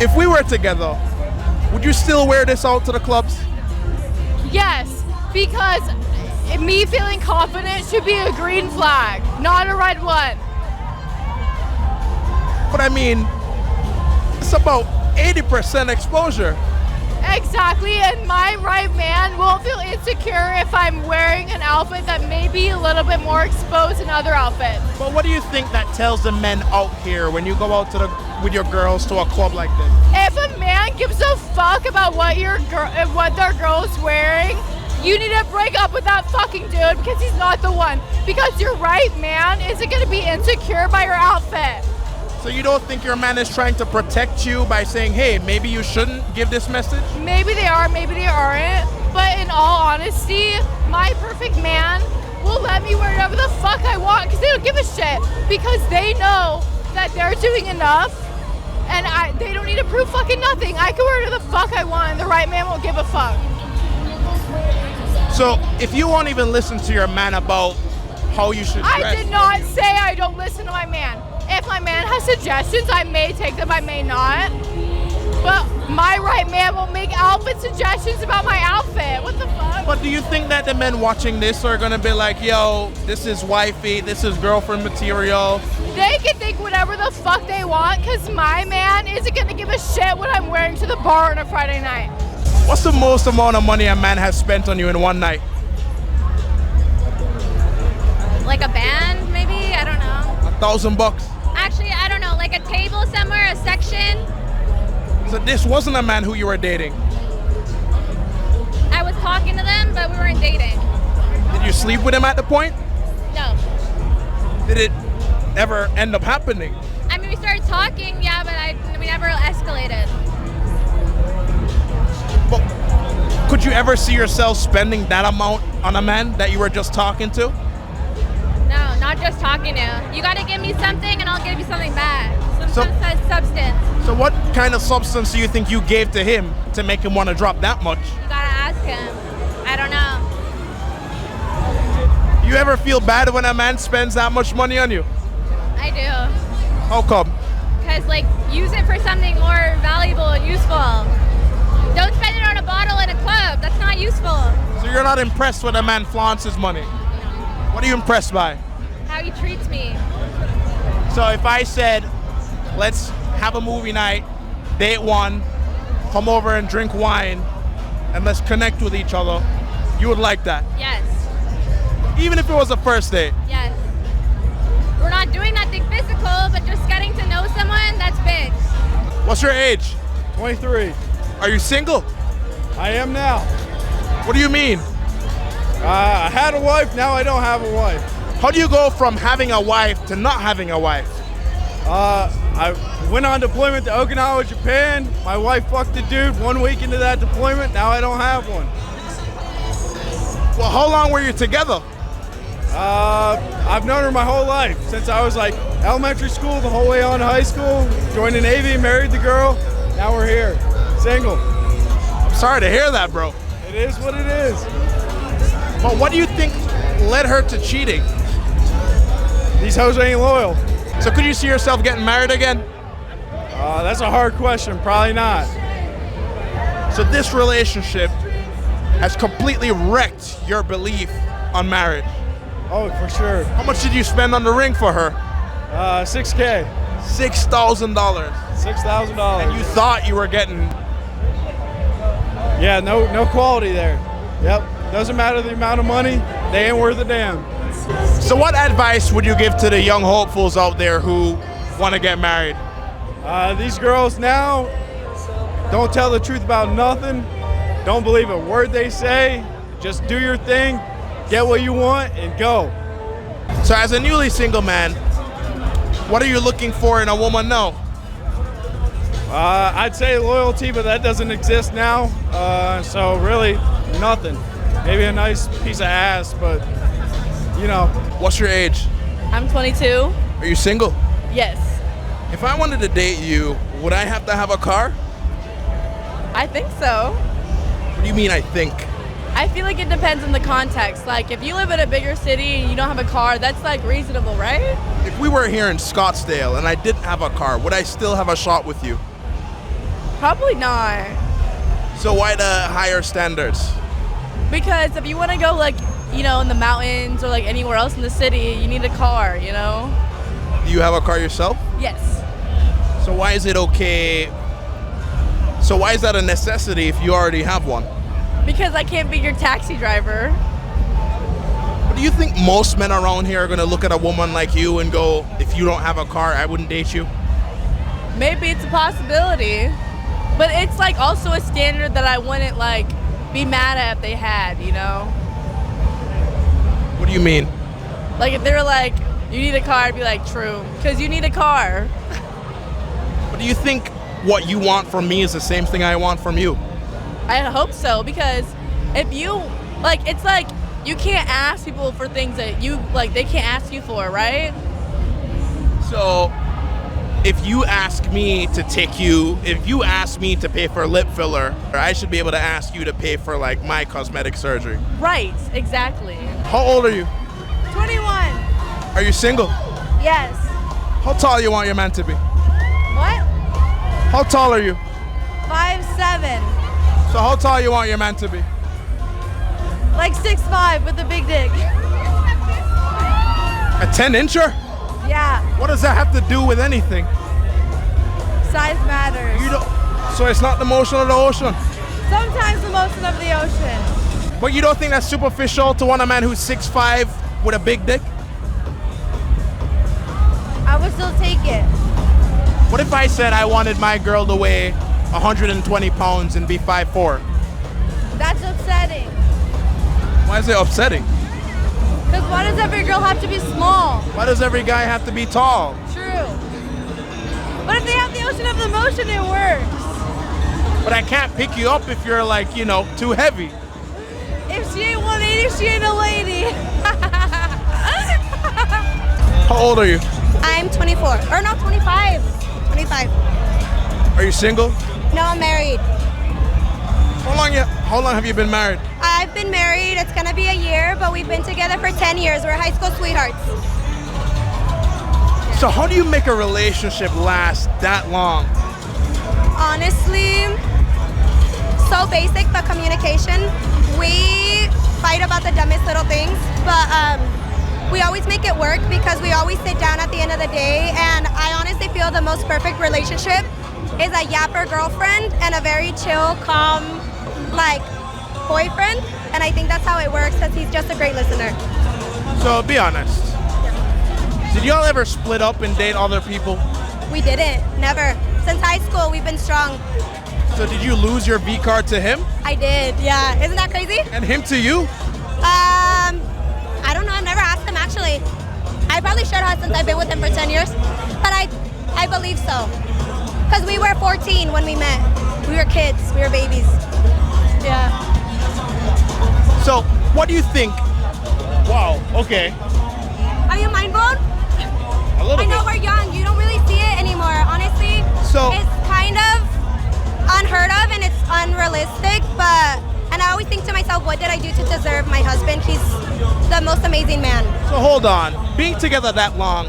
If we were together, would you still wear this out to the clubs? Yes, because me feeling confident should be a green flag, not a red one. But I mean, it's about 80% exposure. Exactly, and my right man won't feel insecure if I'm wearing an outfit that may be a little bit more exposed than other outfits. But what do you think that tells the men out here when you go out with your girls to a club like this? If a man gives a fuck about what their girl's wearing, you need to break up with that fucking dude because he's not the one. Because your right man isn't going to be insecure by your outfit. So you don't think your man is trying to protect you by saying, hey, maybe you shouldn't give this message? Maybe they are, maybe they aren't. But in all honesty, my perfect man will let me wear whatever the fuck I want because they don't give a shit. Because they know that they're doing enough and they don't need to prove fucking nothing. I can wear whatever the fuck I want and the right man won't give a fuck. So if you won't even listen to your man about how you should dress. I did not say I don't listen to my man. If my man has suggestions, I may take them, I may not. But my right man will make outfit suggestions about my outfit. What the fuck? But do you think that the men watching this are gonna be like, yo, this is wifey, this is girlfriend material? They can think whatever the fuck they want because my man isn't gonna give a shit what I'm wearing to the bar on a Friday night. What's the most amount of money a man has spent on you in one night? Like a band, maybe? I don't know. $1,000? Actually, I don't know. Like a table somewhere, a section. So this wasn't a man who you were dating? I was talking to them, but we weren't dating. Did you sleep with him at the point? No. Did it ever end up happening? I mean, we started talking, yeah, but we never escalated. But could you ever see yourself spending that amount on a man that you were just talking to? No, not just talking to. You gotta give me something and I'll give you something back. Some substance. So what kind of substance do you think you gave to him to make him want to drop that much? You gotta ask him. I don't know. You ever feel bad when a man spends that much money on you? I do. How come? Because, like, use it for something more valuable and useful. Don't spend it on a bottle in a club. That's not useful. So you're not impressed when a man flaunts his money? What are you impressed by? How he treats me. So if I said, let's have a movie night, date one, come over and drink wine, and let's connect with each other, you would like that? Yes. Even if it was a first date? Yes. We're not doing nothing physical, but just getting to know someone, that's big. What's your age? 23. Are you single? I am now. What do you mean? I had a wife, now I don't have a wife. How do you go from having a wife to not having a wife? I went on deployment to Okinawa, Japan. My wife fucked a dude 1 week into that deployment, now I don't have one. Well, how long were you together? I've known her my whole life, since I was like elementary school, the whole way on to high school. Joined the Navy, married the girl, now we're here, single. I'm sorry to hear that, bro. It is what it is. But what do you think led her to cheating? These hoes ain't loyal. So could you see yourself getting married again? That's a hard question, probably not. So this relationship has completely wrecked your belief on marriage. Oh, for sure. How much did you spend on the ring for her? $6K. $6,000. $6,000. And you thought you were getting... Yeah, no quality there. Yep, doesn't matter the amount of money, they ain't worth a damn. So what advice would you give to the young hopefuls out there who want to get married? These girls now don't tell the truth about nothing. Don't believe a word they say. Just do your thing, get what you want, and go. So as a newly single man, what are you looking for in a woman now? I'd say loyalty, but that doesn't exist now. So really, nothing. Maybe a nice piece of ass, but you know. What's your age? I'm 22. Are you single? Yes. If I wanted to date you, would I have to have a car? I think so. What do you mean, I think? I feel like it depends on the context. Like, if you live in a bigger city and you don't have a car, that's like reasonable, right? If we were here in Scottsdale and I didn't have a car, would I still have a shot with you? Probably not. So why the higher standards? Because if you want to go like, you know, in the mountains or like anywhere else in the city, you need a car, you know? Do you have a car yourself? Yes. So why is it okay? So why is that a necessity if you already have one? Because I can't be your taxi driver. But do you think most men around here are going to look at a woman like you and go, if you don't have a car, I wouldn't date you? Maybe it's a possibility. But it's like also a standard that I wouldn't like be mad at if they had, you know? What do you mean? Like if they were like, you need a car, I'd be like, true. Because you need a car. But do you think what you want from me is the same thing I want from you? I hope so, because if you, like, it's like, you can't ask people for things that you, like, they can't ask you for, right? So, if you ask me to pay for lip filler, I should be able to ask you to pay for, like, my cosmetic surgery. Right, exactly. How old are you? 21. Are you single? Yes. How tall you want your man to be? What? How tall are you? 5'7". So how tall you want your man to be? Like 6'5" with a big dick. A 10-incher? Yeah, What does that have to do with anything? size matters. You don't. So it's not the motion of the ocean. Sometimes the motion of the ocean. But you don't think that's superficial to want a man who's 6'5" with a big dick? I would still take it. What if I said I wanted my girl to weigh 120 pounds and be 5'4"? That's upsetting. Why is it upsetting? Because why does every girl have to be small? Why does every guy have to be tall? True. But if they have the ocean of the motion, it works. But I can't pick you up if you're like, you know, too heavy. If she ain't 180, she ain't a lady. How old are you? I'm 24. Or no, 25. 25. Are you single? No, I'm married. How long have you been married? I've been married. It's gonna be a year, but we've been together for 10 years. We're high school sweethearts. So how do you make a relationship last that long? Honestly, so basic, the communication. We fight about the dumbest little things, but we always make it work because we always sit down at the end of the day, and I honestly feel the most perfect relationship is a yapper girlfriend and a very chill, calm, like, boyfriend, and I think that's how it works because he's just a great listener. So be honest. Did y'all ever split up and date other people? We didn't, never. Since high school, we've been strong. So did you lose your V card to him? I did, yeah. Isn't that crazy? And him to you? I don't know, I've never asked him actually. I probably should have since I've been with him for 10 years, but I believe so. Because we were 14 when we met. We were kids, we were babies. Yeah. So what do you think? Wow, okay. Are you mind blown? A little I know bit. we're young, you don't really see it anymore, honestly. So- it's kind of unheard of and it's unrealistic, and I always think to myself, what did I do to deserve my husband? He's the most amazing man. So hold on. Being together that long,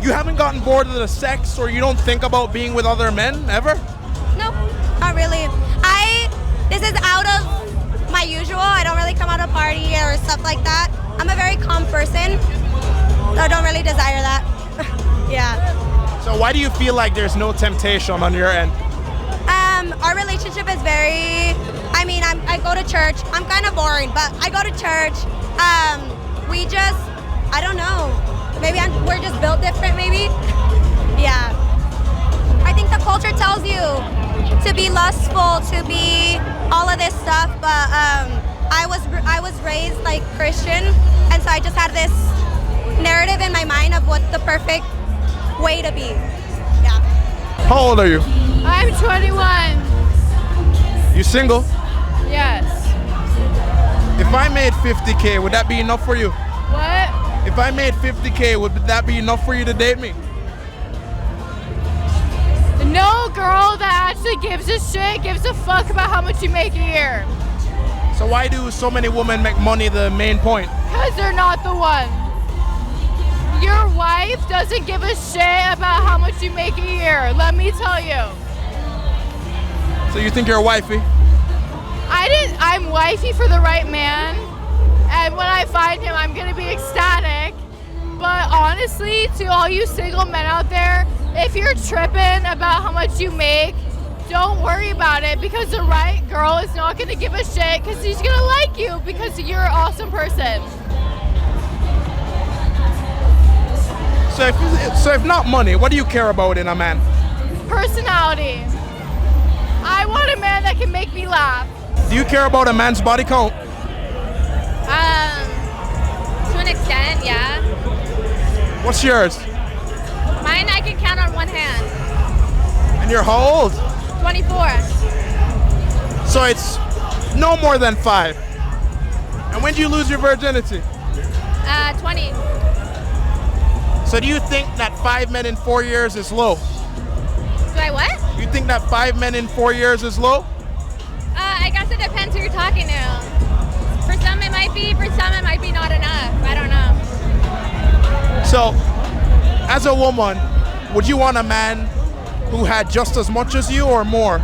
you haven't gotten bored of the sex or you don't think about being with other men ever? Nope, not really. This is out of my usual. I don't really come out to party or stuff like that. I'm a very calm person, so I don't really desire that. Yeah. So why do you feel like there's no temptation on your end? Our relationship is very, I go to church. I'm kind of boring, but I go to church. I don't know. Maybe we're just built different, maybe? Yeah. I think the culture tells you to be lustful, to be all of this stuff, but I was raised like Christian, and so I just had this narrative in my mind of what's the perfect way to be. Yeah. How old are you? I'm 21. You single? Yes. If I made 50K, would that be enough for you? What? If I made 50K, would that be enough for you to date me? No girl that actually gives a fuck about how much you make a year. So why do so many women make money the main point? Because they're not the one. Your wife doesn't give a shit about how much you make a year, let me tell you. So you think you're wifey? I'm wifey for the right man, and when I find him, I'm gonna be ecstatic. But honestly, to all you single men out there, if you're tripping about how much you make, don't worry about it, because the right girl is not gonna give a shit, because she's gonna like you because you're an awesome person. So if not money, what do you care about in a man? Personality. I want a man that can make me laugh. Do you care about a man's body count? To an extent, yeah. What's yours? Mine I can count on one hand. And you're how old? 24. So it's no more than 5. And when did you lose your virginity? 20. So do you think that 5 men in 4 years is low? Do I what? You think that 5 men in 4 years is low? I guess it depends who you're talking to. For some it might be, for some it might be not enough. I don't know. So, as a woman, would you want a man who had just as much as you or more?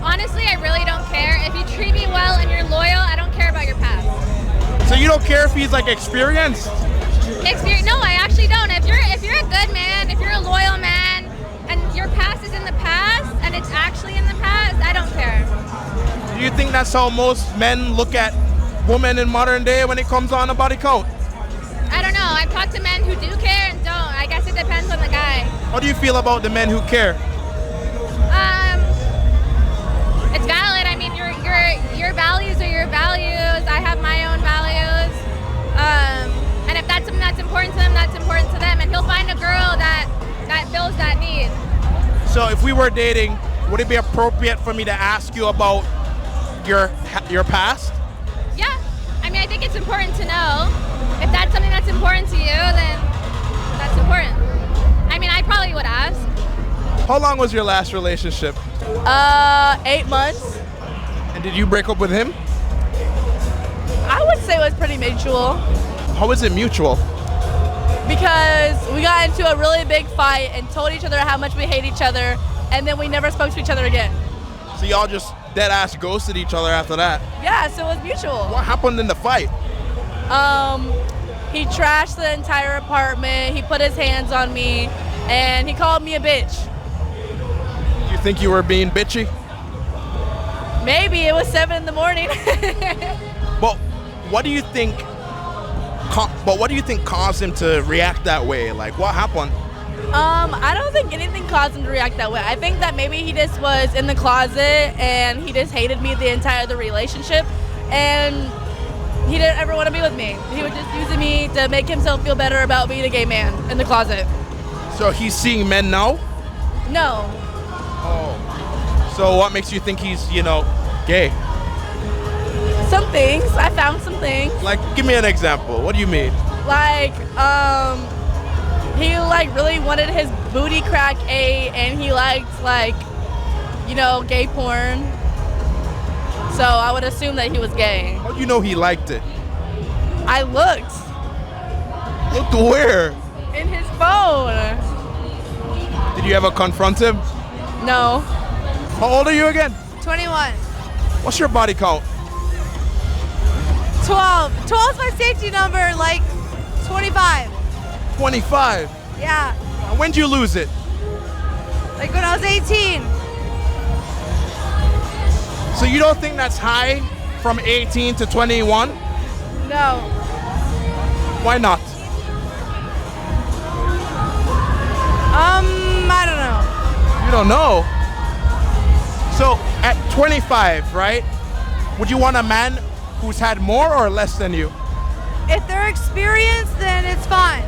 Honestly, I really don't care. If you treat me well and you're loyal, I don't care about your past. So you don't care if he's like experienced? No, I actually don't. If you're a good man, if you're a loyal man, and your past is in the past, and it's actually in the past, I don't care. Do you think that's how most men look at women in modern day when it comes on a body count? I don't know. I've talked to men who do care and don't. I guess it depends on the guy. How do you feel about the men who care? It's valid. I mean, your values are your values. I have my own values. And if that's something that's important to them, that's important to them. And he'll find a girl that fills that need. So if we were dating, would it be appropriate for me to ask you about your past? Yeah. I mean, I think it's important to know. If that's something that's important to you, then that's important. I mean, I probably would ask. How long was your last relationship? 8 months. And did you break up with him? I would say it was pretty mutual How is it mutual? because we got into a really big fight and told each other how much we hate each other, and then we never spoke to each other again. So y'all just dead ass ghosted each other after that. Yeah, so it was mutual. What happened in the fight? He trashed the entire apartment, he put his hands on me, and he called me a bitch. Do you think you were being bitchy? Maybe it was 7 in the morning. But what do you think? But what do you think caused him to react that way? Like, what happened? I don't think anything caused him to react that way. I think that maybe he just was in the closet and he just hated me the relationship, and he didn't ever want to be with me. He was just using me to make himself feel better about being a gay man in the closet. So he's seeing men now? No. Oh. So what makes you think he's, gay? Some things. I found some things. Like, give me an example. What do you mean? Like, he really wanted his booty crack ate, and he liked gay porn. So I would assume that he was gay. How do you know he liked it? I looked Looked where? in his phone. Did you ever confront him? No. How old are you again? 21. What's your body count? 12. 12 is my safety number, like 25. 25. Yeah. And when did you lose it? Like when I was 18. So you don't think that's high from 18 to 21? No. Why not? I don't know. You don't know. So at 25, right? Would you want a man who's had more or less than you? If they're experienced, then it's fine.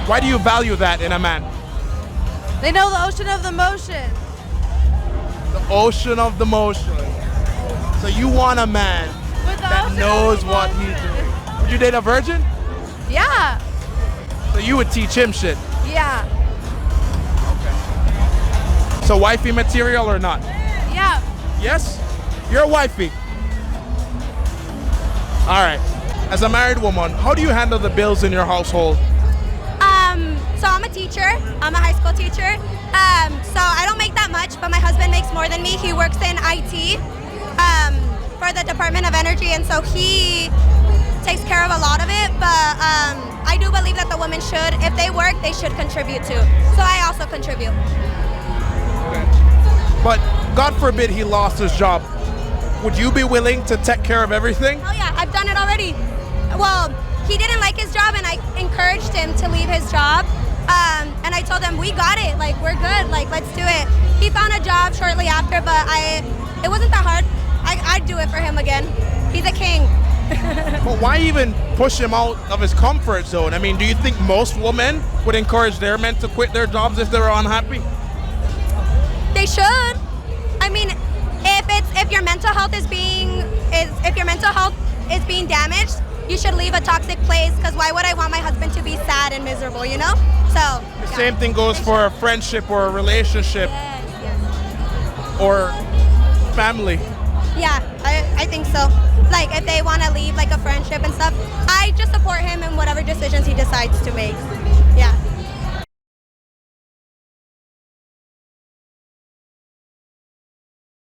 Why do you value that in a man? They know the ocean of the motion. The ocean of the motion. So you want a man With the that ocean knows of the what motion. he's doing. Would you date a virgin? Yeah. So you would teach him shit. Yeah. So wifey material or not? Yeah. Yes? You're a wifey. All right. As a married woman, how do you handle the bills in your household? So I'm a teacher. I'm a high school teacher. So I don't make that much, but my husband makes more than me. He works in IT for the Department of Energy, and so he takes care of a lot of it. But I do believe that the women should, if they work, they should contribute too. So I also contribute. But God forbid he lost his job. Would you be willing to take care of everything? Oh yeah, I've done it already. Well, he didn't like his job and I encouraged him to leave his job. And I told him, we got it, like we're good, like let's do it. He found a job shortly after, but it wasn't that hard. I'd do it for him again. He's a king. But why even push him out of his comfort zone? I mean, do you think most women would encourage their men to quit their jobs if they were unhappy? They should. I mean, if your mental health is being damaged, you should leave a toxic place, because why would I want my husband to be sad and miserable, you know? So The same thing goes for a friendship or a relationship or family. Yeah, I think so. Like if they want to leave like a friendship and stuff, I just support him in whatever decisions he decides to make. Yeah.